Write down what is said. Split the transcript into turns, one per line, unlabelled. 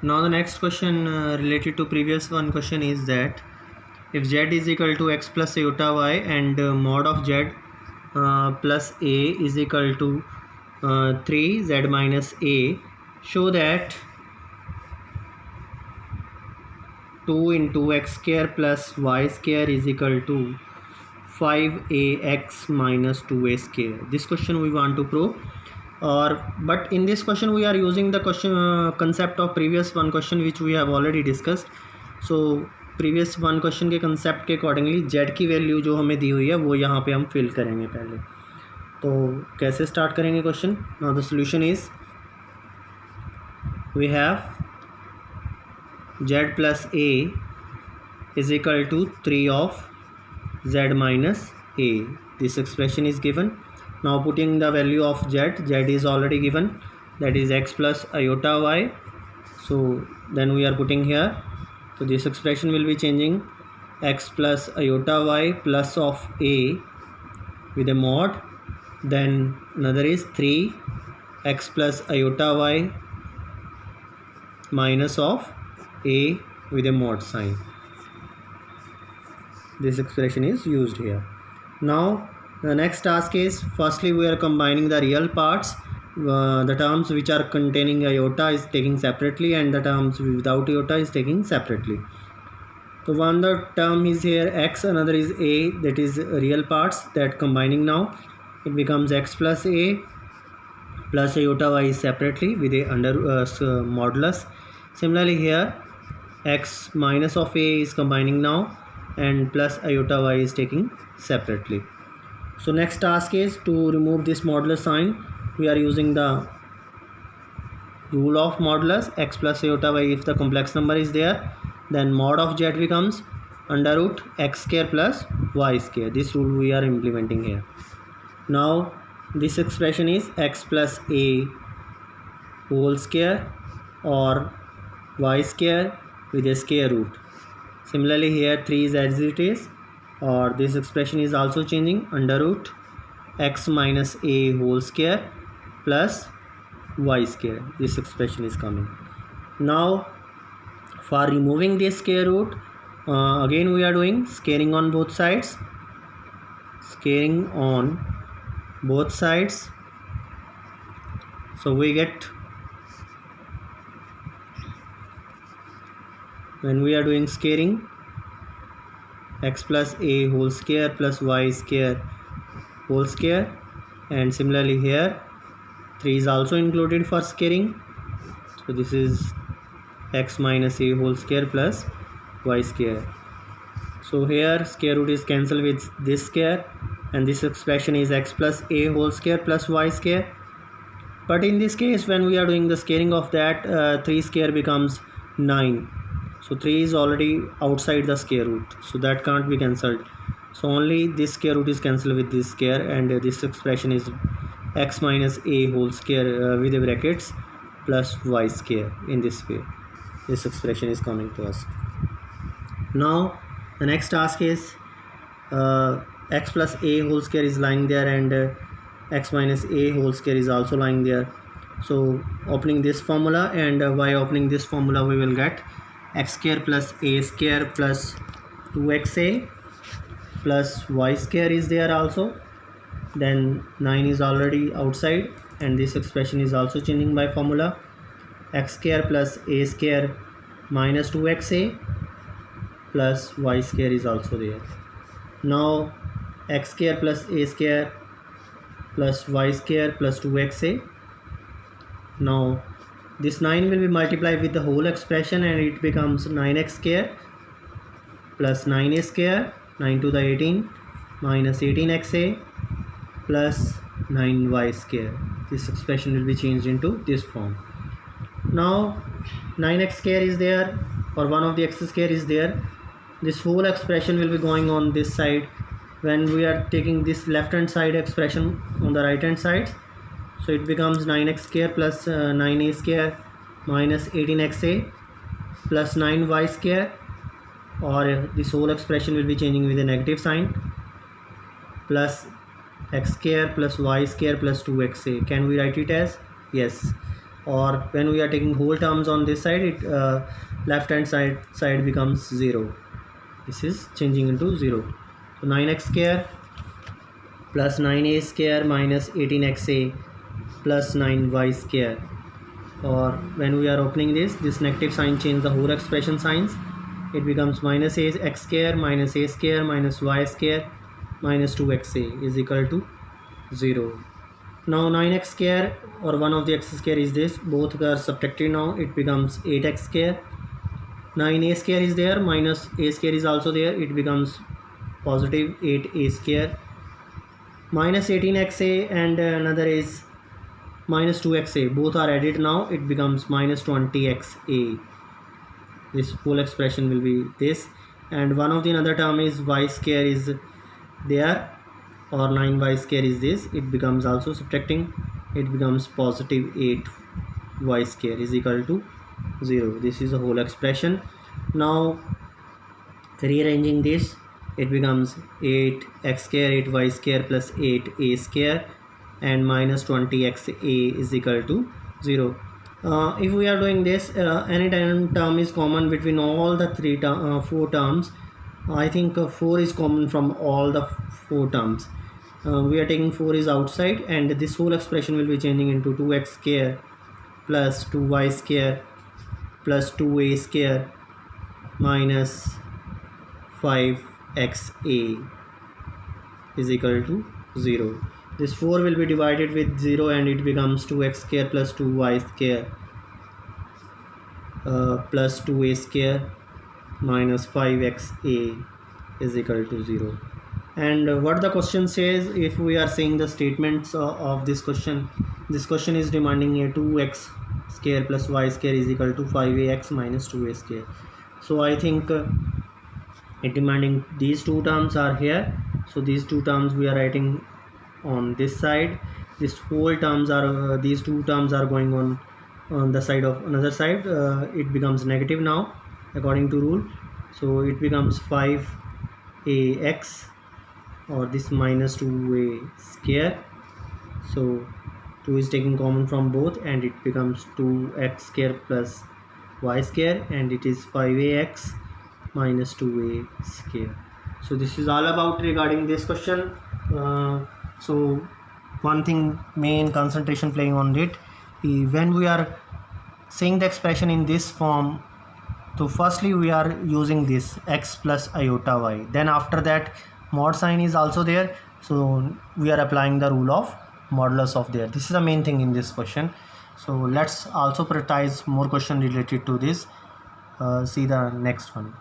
Now the next question related to previous one question is that if z is equal to x plus iota y and mod of z plus a is equal to 3z minus a, show that 2 into x square plus y square is equal to 5ax minus 2a square. This question we want to prove, but in this question we are using the question concept of previous one question which we have already discussed. So previous one question के concept के accordingly Z की value जो हमें दी हुई है वो यहाँ पे हम फिल करेंगे पहले. तो कैसे स्टार्ट करेंगे question? Now the solution is we have Z plus A is equal to 3 of z minus a. This expression is given. Now putting the value of z is already given, that is x plus iota y. So then we are putting here, so this expression will be changing x plus iota y plus of a with a mod, then another is 3 x plus iota y minus of a with a mod sign. This expression is used here. Now the next task is, firstly we are combining the real parts. The terms which are containing iota is taking separately and the terms without iota is taking separately. So one the term is here x, another is a, that is real parts, that combining now it becomes x plus a plus iota y is separately with a under modulus. Similarly here x minus of a is combining now and plus iota y is taking separately. So next task is to remove this modulus sign. We are using the rule of modulus. X plus iota y, if the complex number is there, then mod of z becomes under root x square plus y square. This rule we are implementing here. Now this expression is x plus a whole square or y square with a square root. Similarly here 3 is as it is, or this expression is also changing under root x minus a whole square plus y square. This expression is coming. Now for removing this square root, again we are doing squaring on both sides. Squaring on both sides. So we get, when we are doing squaring, x plus a whole square plus y square whole square, and similarly here 3 is also included for squaring. So this is x minus a whole square plus y square. So here square root is cancelled with this square and this expression is x plus a whole square plus y square. But in this case when we are doing the squaring of that, 3 square becomes 9. So 3 is already outside the square root, so that can't be cancelled. So only this square root is cancelled with this square, and this expression is x minus a whole square with the brackets plus y square. In this way this expression is coming to us. Now the next task is x plus a whole square is lying there and x minus a whole square is also lying there. So opening this formula, and by opening this formula we will get x square plus a square plus 2xa plus y square is there also. Then 9 is already outside and this expression is also changing by formula. X square plus a square minus 2xa plus y square is also there. Now x square plus a square plus y square plus 2xa. Now this 9 will be multiplied with the whole expression and it becomes 9x square plus 9a square, 9 to the 18 minus 18xa plus 9y square. This expression will be changed into this form. Now 9x square is there, or one of the x square is there. This whole expression will be going on this side when we are taking this left hand side expression on the right hand side. So it becomes 9x square plus 9a square minus 18xa plus 9y square, or this whole expression will be changing with a negative sign, plus x square plus y square plus 2xa. Can we write it as? Yes. or when we are taking whole terms on this side, it left hand side becomes 0. This is changing into 0. So 9x square plus 9a square minus 18xa plus 9y square, or when we are opening this negative sign change the whole expression signs. It becomes minus a x square minus a square minus y square minus 2xa is equal to 0. Now 9x square or one of the x square is this, both are subtracted. Now it becomes 8x square. 9a square is there, minus a square is also there, it becomes positive 8a square minus 18xa, and another is minus 2xa, both are added. Now it becomes minus 20xa. This whole expression will be this, and one of the another term is y square is there, or 9y square is this, it becomes also subtracting, it becomes positive 8y square is equal to 0. This is the whole expression. Now rearranging this, it becomes 8x square 8y square plus 8a square and minus 20xa is equal to 0. If we are doing this, any term is common between all the four terms. I think 4 is common from all the four terms. We are taking 4 is outside, and this whole expression will be changing into 2x square plus 2y square plus 2a square minus 5xa is equal to 0. This 4 will be divided with 0 and it becomes 2x square plus 2y square plus 2a square minus 5xa is equal to 0. And what the question says, if we are saying the statements of this question is demanding a 2x square plus y square is equal to 5ax minus 2a square. So I think it demanding these two terms are here, so these two terms we are writing on this side. This whole terms are these two terms are going on the side of another side. It becomes negative now according to rule, so it becomes 5ax, or this minus 2a square. So 2 is taking common from both and it becomes 2x square plus y square, and it is 5ax minus 2a square. So this is all about regarding this question. So one thing, main concentration playing on it, when we are saying the expression in this form, so firstly we are using this x plus iota y, then after that mod sign is also there, so we are applying the rule of modulus of there. This is the main thing in this question. So let's also prioritize more question related to this. See the next one.